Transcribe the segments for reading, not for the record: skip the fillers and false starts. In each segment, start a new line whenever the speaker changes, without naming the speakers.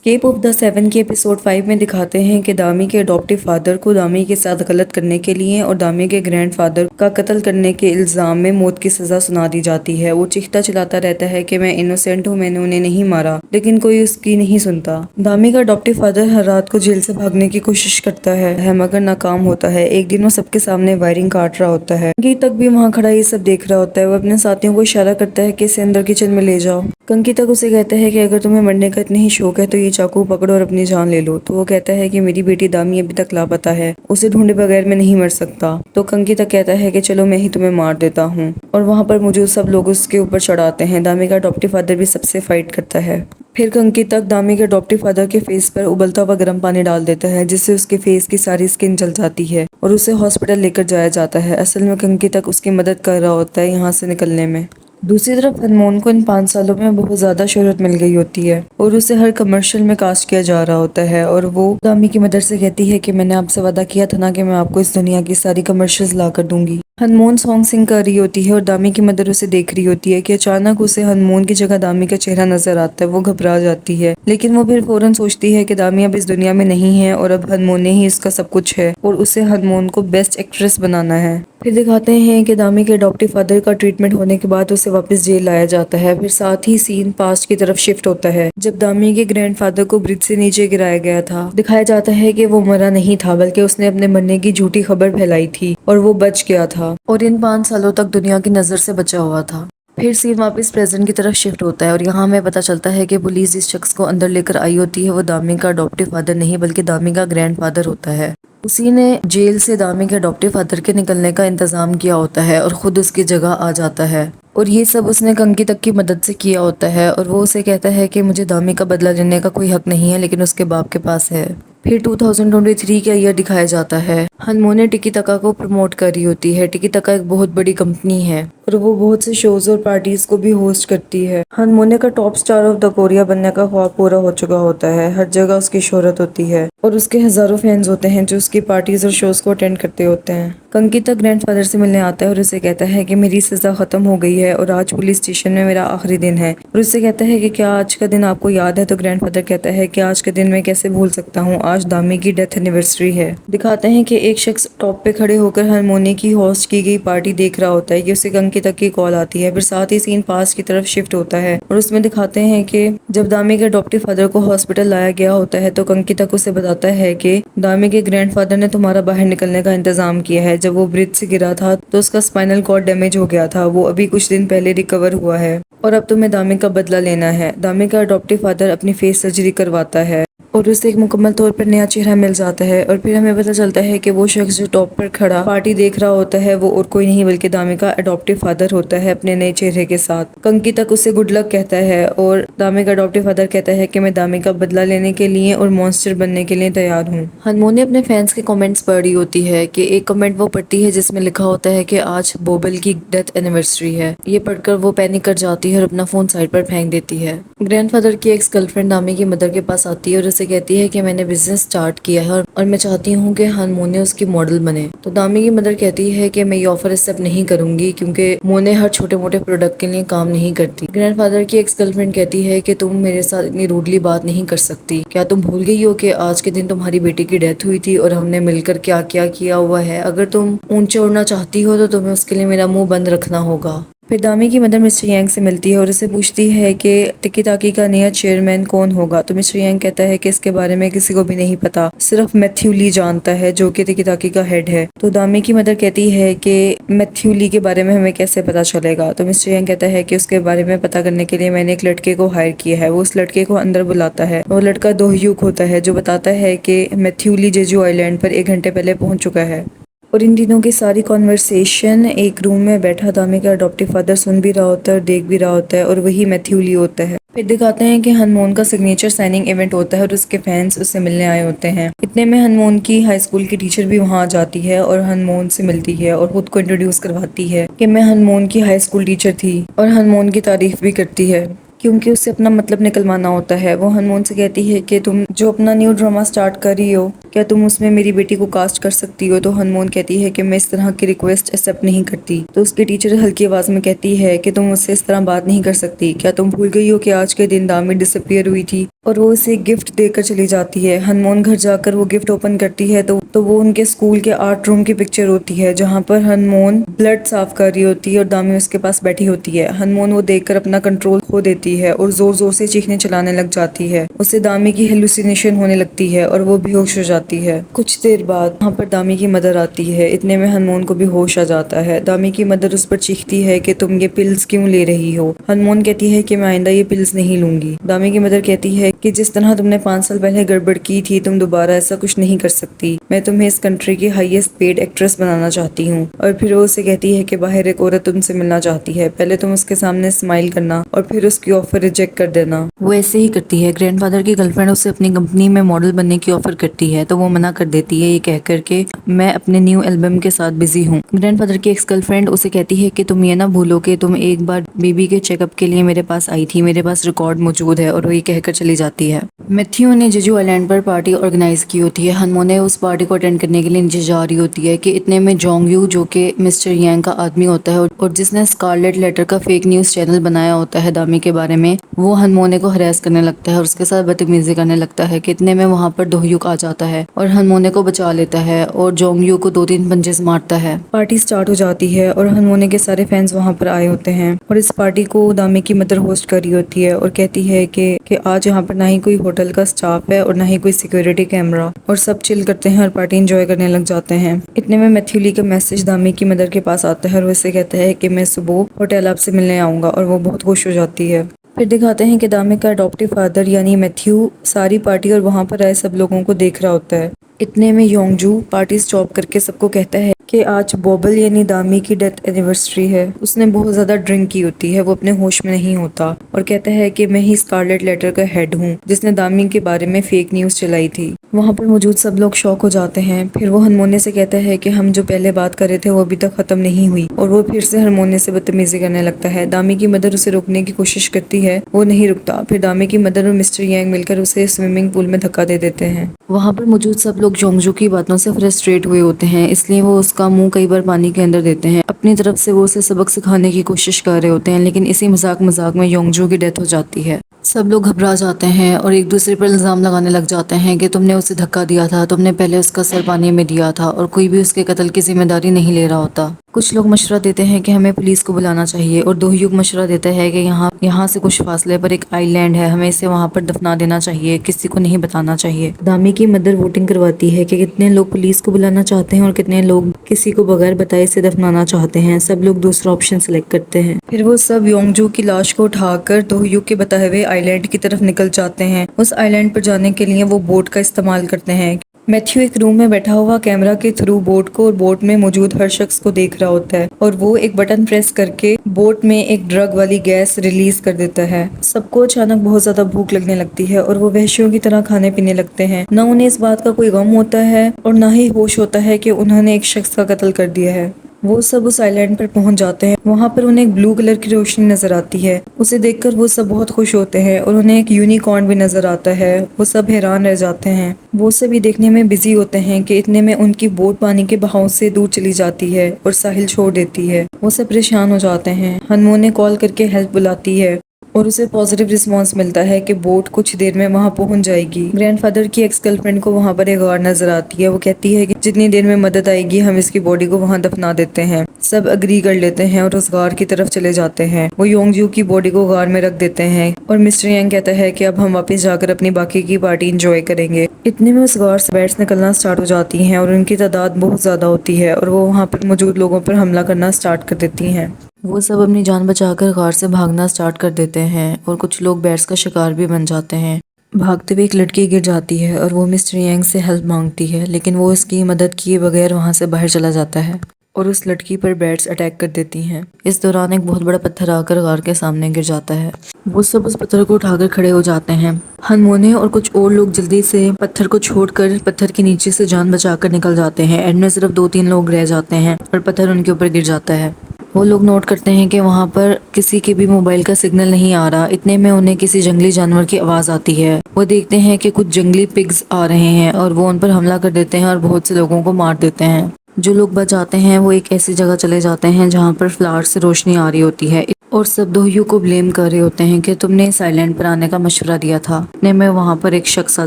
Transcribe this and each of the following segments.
Cap of the seven के episode 5 में दिखाते हैं कि दामी के अडॉप्टिव फादर को दामी के साथ गलत करने के लिए और दामी के ग्रैंडफादर का कत्ल करने के इल्जाम में मौत की सजा सुना दी जाती है। वो चीखता चिल्लाता रहता है कि मैं इनोसेंट हूँ, मैंने उन्हें नहीं मारा, लेकिन कोई उसकी नहीं सुनता। दामी का अडॉप्टिव फादर हर रात को जेल से भागने की कोशिश करता है मगर नाकाम होता है। एक दिन वो सबके सामने वायरिंग काट रहा होता है। कंकी तक भी वहाँ खड़ा ये सब देख रहा होता है। वो अपने साथियों को इशारा करता है कि इसे अंदर किचन में ले जाओ। कंकी तक उसे कहता है कि अगर तुम्हें मरने का इतना ही शौक है तो ये चाकू पकड़ो और अपनी जान ले लो। तो वो कहता है कि मेरी बेटी दामी अभी तक लापता है, उसे ढूंढे बगैर मैं नहीं मर सकता। तो कंकी तक कहता है कि चलो मैं ही तुम्हें मार देता हूँ, और वहाँ पर मौजूद सब लोग उसके ऊपर चढ़ाते हैं। दामी का अडॉप्टिव फादर भी सबसे फाइट करता है। फिर कंकी तक दामी के अडॉप्टिव फादर के फेस पर उबलता हुआ गर्म पानी डाल देता है, जिससे उसके फेस की सारी स्किन जल जाती है और उसे हॉस्पिटल लेकर जाया जाता है। असल में कंकी तक उसकी मदद कर रहा होता है यहाँ से निकलने में। दूसरी तरफ हनमोन को इन 5 सालों में बहुत ज्यादा शोहरत मिल गई होती है और उसे हर कमर्शियल में कास्ट किया जा रहा होता है, और वो दामी की मदर से कहती है कि मैंने आपसे वादा किया था ना कि मैं आपको इस दुनिया की सारी कमर्शियल्स ला कर दूंगी। हनमोन सॉन्ग सिंग कर रही होती है और दामी की मदर उसे देख रही होती है कि अचानक उसे हनमोन की जगह दामी का चेहरा नजर आता है। वो घबरा जाती है, लेकिन वो फिर फौरन सोचती है कि दामी अब इस दुनिया में नहीं है और अब हनमोन ही इसका सब कुछ है और उसे हनमोन को बेस्ट एक्ट्रेस बनाना है। फिर दिखाते हैं कि दामी के अडॉप्टिव फादर का ट्रीटमेंट होने के बाद उसे वापस जेल लाया जाता है। फिर साथ ही सीन पास्ट की तरफ शिफ्ट होता है, जब दामी के ग्रैंडफादर को ब्रिज से नीचे गिराया गया था। दिखाया जाता है कि वो मरा नहीं था, बल्कि उसने अपने मरने की झूठी खबर फैलाई थी और वो बच गया था और इन 5 सालों तक दुनिया की नजर से बचा हुआ था। फिर सीन वापस प्रेजेंट की तरफ शिफ्ट होता है और यहाँ हमें पता चलता है कि पुलिस जिस शख्स को अंदर लेकर आई होती है वो दामी का अडॉप्टिव फादर नहीं बल्कि दामी का ग्रैंडफादर होता है। उसी ने जेल से दामी के अडॉप्टिव फादर के निकलने का इंतजाम किया होता है और खुद उसकी जगह आ जाता है, और ये सब उसने कंकी तक की मदद से किया होता है। और वो उसे कहता है कि मुझे दामी का बदला लेने का कोई हक नहीं है, लेकिन उसके बाप के पास है। फिर 2023 का ईयर दिखाया जाता है। हनमोने टिकी तका को प्रमोट कर रही होती है। टिकी तका एक बहुत बड़ी कंपनी है और वो बहुत से शोज और पार्टीज को भी होस्ट करती है। हनमोने का top star of the Korea बनने का ख्वाब पूरा हो चुका होता है। हर जगह उसकी शोहरत होती है और उसके हजारों फैंस होते हैं जो उसकी पार्टीज और शोज को अटेंड करते होते हैं। कंकी तक ग्रैंडफादर से मिलने आता है और उसे कहता है कि मेरी सजा खत्म हो गई है और आज पुलिस स्टेशन में मेरा आखिरी दिन है, और उससे कहता है कि क्या आज का दिन आपको याद है। तो ग्रैंडफादर कहता है कि आज के दिन मैं कैसे भूल सकता हूँ, आज दामी की डेथ एनिवर्सरी है। दिखाते हैं कि एक शख्स टॉप पे खड़े होकर हरमोनी की होस्ट की गई पार्टी देख रहा होता है कि उसे कंकी तक की कॉल आती है। फिर साथ ही सीन पास की तरफ शिफ्ट होता है और उसमें दिखाते हैं कि जब दामी के अडॉप्टिव फादर को हॉस्पिटल लाया गया होता है तो कंकी तक उसे बताता है कि दामी के ग्रैंडफादर ने तुम्हारा बाहर निकलने का इंतजाम किया है। जब वो ब्रिज से गिरा था तो उसका स्पाइनल कॉर्ड डैमेज हो गया था, वो अभी कुछ दिन पहले रिकवर हुआ है और अब तुम्हें दामी का बदला लेना है। दामी का अडॉप्टिव फादर अपनी फेस सर्जरी करवाता है और उसे एक मुकम्मल तौर पर नया चेहरा मिल जाता है। और फिर हमें पता चलता है कि वो शख्स जो टॉप पर खड़ा पार्टी देख रहा होता है वो और कोई नहीं बल्कि दामी का अडॉप्टिव फादर होता है अपने नए चेहरे के साथ। कंकी तक उसे गुड लक कहता है और दामी का अडॉप्टिव फादर कहता है कि मैं दामी का बदला लेने के लिए और मॉन्स्टर बनने के लिए तैयार हूँ। हनमोने अपने फैंस के कमेंट्स पढ़ रही होती है कि एक कमेंट वो पढ़ती है जिसमें लिखा होता है कि आज बोबल की डेथ एनिवर्सरी है। ये पढ़कर वो पैनिक कर जाती है और अपना फोन साइड पर फेंक देती है। ग्रैंडफादर की एक्स गर्लफ्रेंड दामी की मदर के पास आती है और उसे कहती है कि मैंने बिजनेस स्टार्ट किया है और मैं चाहती हूँ कि हनमोने उसकी मॉडल बने। तो दामी की मदर कहती है कि मैं ये ऑफर एक्सेप्ट नहीं करूंगी क्योंकि मोने हर छोटे मोटे प्रोडक्ट के लिए काम नहीं करती। ग्रैंडफादर की एक्स गर्लफ्रेंड कहती है कि तुम मेरे साथ इतनी रूडली बात नहीं कर सकती। क्या तुम भूल गई हो कि आज के दिन तुम्हारी बेटी की डेथ हुई थी और हमने मिलकर क्या क्या किया हुआ है। अगर तुम ऊंचे उड़ना चाहती हो तो तुम्हें उसके लिए मेरा मुंह बंद रखना होगा। फिर दामी की मदर मिस्टर यांग से मिलती है और उसे पूछती है कि टिकी टाकी का नया चेयरमैन कौन होगा। तो मिस्टर यांग कहता है कि इसके बारे में किसी को भी नहीं पता, सिर्फ मैथ्यू ली जानता है जो कि टिकी टाकी का हेड है। तो दामी की मदर कहती है कि मैथ्यू ली के बारे में हमें कैसे पता चलेगा। तो मिस्टर यांग कहता है कि उसके बारे में पता करने के लिए मैंने एक लड़के को हायर किया है। वो उस लड़के को अंदर बुलाता है। वो लड़का दोहयूक होता है जो बताता है कि मैथ्यू ली जेजू आइलैंड पर 1 घंटे पहले पहुंच चुका है। और इन दिनों की सारी कॉन्वर्सेशन एक रूम में बैठा दामी का अडॉप्टिव फादर सुन भी रहा होता है और देख भी रहा होता है, और वही मैथ्यू ली होता है। फिर दिखाते हैं कि हनमोन का सिग्नेचर साइनिंग इवेंट होता है और उसके फैंस उससे मिलने आए होते हैं। इतने में हनमोन की हाई स्कूल की टीचर भी वहाँ आ जाती है और हनमोन से मिलती है और खुद को इंट्रोड्यूस करवाती है कि मैं हनमोन की हाई स्कूल टीचर थी, और हनमोन की तारीफ भी करती है क्योंकि उससे अपना मतलब निकलवाना होता है। वो हनमोन से कहती है कि तुम जो अपना न्यू ड्रामा स्टार्ट कर रही हो क्या तुम उसमें मेरी बेटी को कास्ट कर सकती हो? तो हनमोन कहती है कि मैं इस तरह की रिक्वेस्ट एक्सेप्ट नहीं करती। तो उसकी टीचर हल्की आवाज में कहती है कि तुम मुझसे इस तरह बात नहीं कर सकती। क्या तुम भूल गई हो कि आज के दिन दामी डिसअपियर हुई थी? और वो उसे गिफ्ट देकर चली जाती है। हनमोन घर जाकर वो गिफ्ट ओपन करती है तो वो उनके स्कूल के आर्ट रूम की पिक्चर होती है, जहाँ पर हनमोन ब्लड साफ कर रही होती है और दामी उसके पास बैठी होती है। हनमोन वो देखकर अपना कंट्रोल खो देती है और जोर जोर से चीखने चलाने लग जाती है। उसे दामी की हेलुसिनेशन होने लगती है और वो बेहोश हो जाती है। कुछ देर बाद वहाँ पर दामी की मदर आती है। इतने में हनमोन को भी होश आ जाता है। दामी की मदर उस पर चीखती है कि तुम ये पिल्स क्यों ले रही हो? हनमोन कहती है कि मैं आइंदा ये पिल्स नहीं लूंगी। दामी की मदर कहती है कि जिस तरह तुमने 5 साल पहले गड़बड़ की थी, तुम दोबारा ऐसा कुछ नहीं कर सकती। मैं तुम्हें इस कंट्री की हाईएस्ट पेड एक्ट्रेस बनाना चाहती हूँ। और फिर वो उसे कहती है कि बाहर एक औरत तुमसे मिलना चाहती है, पहले तुम उसके सामने स्माइल करना और फिर उसकी ऑफर रिजेक्ट कर देना। वो ऐसे ही करती है। ग्रैंडफादर की गर्लफ्रेंड उसे अपनी कंपनी में मॉडल बनने की ऑफर करती है तो वो मना कर देती है, ये कहकर के मैं अपने न्यू एल्बम के साथ बिजी हूँ। ग्रैंडफादर की एक्स गर्लफ्रेंड उसे कहती है कि तुम ये ना भूलो कि तुम एक बार बेबी के चेकअप के लिए मेरे पास आई थी, मेरे पास रिकॉर्ड मौजूद है। और वो ये कहकर चली जाती है। मैथ्यू ने जेजू आइलैंड पर पार्टी ऑर्गेनाइज की होती है। हनमोने उस पार्टी को अटेंड करने के लिए नीचे जा रही होती है कि इतने में जोंग यू, जो कि मिस्टर यांग का आदमी होता है और जिसने स्कारलेट लेटर का फेक न्यूज चैनल बनाया होता है दामी के बारे में, वो हनमोने को हरास करने लगता है और उसके साथ बदतमीजी करने लगता है। कि इतने में वहाँ पर दोहयुक आ जाता है और हनमोने को बचा लेता है और जोंग यू को 2-3 पंचे से मारता है। पार्टी स्टार्ट हो जाती है और हनमोने के सारे फैंस वहाँ पर आए होते हैं और इस पार्टी को दामी की मदर होस्ट कर रही होती है और कहती है कि आज यहाँ पर ना ही कोई होटल का स्टाफ है और ना ही कोई सिक्योरिटी कैमरा, और सब चिल करते हैं और पार्टी एंजॉय करने लग जाते हैं। इतने में मैथ्यू ली का मैसेज दामी की मदर के पास आता है और वो इसे कहता है कि मैं सुबह होटल आपसे मिलने आऊंगा, और वो बहुत खुश हो जाती है। फिर दिखाते हैं कि दामी का अडॉप्टिव फादर यानी मैथ्यू सारी पार्टी और वहाँ पर आए सब लोगों को देख रहा होता है। इतने में योंगजू पार्टी स्टॉप करके सबको कहता है कि आज बॉबल यानी दामी की डेथ एनिवर्सरी है। उसने बहुत ज्यादा ड्रिंक की होती है, वो अपने होश में नहीं होता और कहता है कि मैं ही स्कारलेट लेटर का हेड हूँ जिसने दामी के बारे में फेक न्यूज चलाई थी। वहाँ पर मौजूद सब लोग शॉक हो जाते हैं। फिर वो हनमोने से कहता है कि हम जो पहले बात कर रहे थे वो अभी तक खत्म नहीं हुई, और वो फिर से हनमोने से बदतमीजी करने लगता है। दामी की मदर उसे रोकने की कोशिश करती है, वो नहीं रुकता। फिर दामी की मदर और मिस्टर यांग मिलकर उसे स्विमिंग पूल में धक्का दे देते हैं। वहाँ पर मौजूद सब लोग जोंगजू की बातों से फ्रस्ट्रेट हुए होते हैं, इसलिए वो उसका मुंह कई बार पानी के अंदर देते हैं। अपनी तरफ से वो उसे सबक सिखाने की कोशिश कर रहे होते हैं, लेकिन इसी मजाक में योंगजू की डेथ हो जाती है। सब लोग घबरा जाते हैं और एक दूसरे पर इल्जाम लगाने लग जाते हैं कि तुमने उसे धक्का दिया था, तुमने पहले उसका सर पानी में दिया था, और कोई भी उसके कत्ल की जिम्मेदारी नहीं ले रहा होता। कुछ लोग मशवरा देते हैं कि हमें पुलिस को बुलाना चाहिए, और दोहयुग मशवरा देता है कि यहाँ से कुछ फासले पर एक आइलैंड है, हमें इसे वहाँ पर दफना देना चाहिए, किसी को नहीं बताना चाहिए। दामी की मदर वोटिंग करवाती है कि कितने लोग पुलिस को बुलाना चाहते हैं और कितने लोग किसी को बगैर बताए इसे दफनाना चाहते हैं। सब लोग दूसरा ऑप्शन सिलेक्ट करते हैं। फिर वो सब योंगजू की लाश को उठाकर दोहयुग के बताए हुए आइलैंड की तरफ निकल जाते हैं। उस आइलैंड पर जाने के लिए वो बोट का इस्तेमाल करते हैं। मैथ्यू एक रूम में बैठा हुआ कैमरा के थ्रू बोट को और बोट में मौजूद हर शख्स को देख रहा होता है, और वो एक बटन प्रेस करके बोट में एक ड्रग वाली गैस रिलीज कर देता है। सबको अचानक बहुत ज्यादा भूख लगने लगती है और वो वहशियों की तरह खाने पीने लगते हैं। न उन्हें इस बात का कोई गम होता है और न ही होश होता है कि उन्होंने एक शख्स का कत्ल कर दिया है। वो सब उस आइलैंड पर पहुंच जाते हैं। वहाँ पर उन्हें एक ब्लू कलर की रोशनी नजर आती है। उसे देखकर वो सब बहुत खुश होते हैं और उन्हें एक यूनिकॉर्न भी नजर आता है। वो सब हैरान रह जाते हैं। वो सब ये देखने में बिजी होते हैं कि इतने में उनकी बोट पानी के बहाव से दूर चली जाती है और साहिल छोड़ देती है। वो सब परेशान हो जाते हैं। हनमोने कॉल करके हेल्प बुलाती है और उसे पॉजिटिव रिस्पांस मिलता है कि बोट कुछ देर में वहां पहुंच जाएगी। ग्रैंडफादर की एक्स गर्लफ्रेंड को वहां पर एक गार नजर आती है। वो कहती है कि जितनी देर में मदद आएगी हम इसकी बॉडी को वहां दफना देते हैं। सब अग्री कर लेते हैं और उस गार की तरफ चले जाते हैं। वो योंगजू की बॉडी को गार में रख देते हैं और मिस्टर यांग कहता है कि अब हम वापस जाकर अपनी बाकी की पार्टी एंजॉय करेंगे। इतने में उस गार से बैट्स निकलना स्टार्ट हो जाती हैं और उनकी तादाद बहुत ज्यादा होती है और वो वहाँ पर मौजूद लोगों पर हमला करना स्टार्ट कर देती हैं। वो सब अपनी जान बचाकर गार से भागना स्टार्ट कर देते हैं और कुछ लोग बैट्स का शिकार भी बन जाते हैं। भागते हुए एक लड़की गिर जाती है और वो मिस्टर यांग से हेल्प मांगती है, लेकिन वो इसकी मदद किए बगैर वहाँ से बाहर चला जाता है और उस लड़की पर बैट्स अटैक कर देती हैं। इस दौरान एक बहुत बड़ा पत्थर आकर गार के सामने गिर जाता है। वो सब उस पत्थर को उठाकर खड़े हो जाते हैं। हनमोने और कुछ और लोग जल्दी से पत्थर को छोड़कर पत्थर के नीचे से जान बचाकर निकल जाते हैं। एंड में सिर्फ 2-3 लोग रह जाते हैं और पत्थर उनके ऊपर गिर जाता है। वो लोग नोट करते हैं कि वहाँ पर किसी के भी मोबाइल का सिग्नल नहीं आ रहा। इतने में उन्हें किसी जंगली जानवर की आवाज़ आती है। वो देखते हैं कि कुछ जंगली पिग्स आ रहे हैं और वो उन पर हमला कर देते हैं और बहुत से लोगों को मार देते हैं। जो लोग बच जाते हैं वो एक ऐसी जगह चले जाते हैं जहाँ पर फ्लावर से रोशनी आ रही होती है और सब दोहियों को ब्लेम कर रहे होते हैं कि तुमने इस आइलैंड पर आने का मशवरा दिया था। इतने में वहाँ पर एक शख्स आ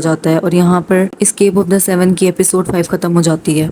जाता है और यहाँ पर एस्केप ऑफ द सेवन की एपिसोड 5 खत्म हो जाती है।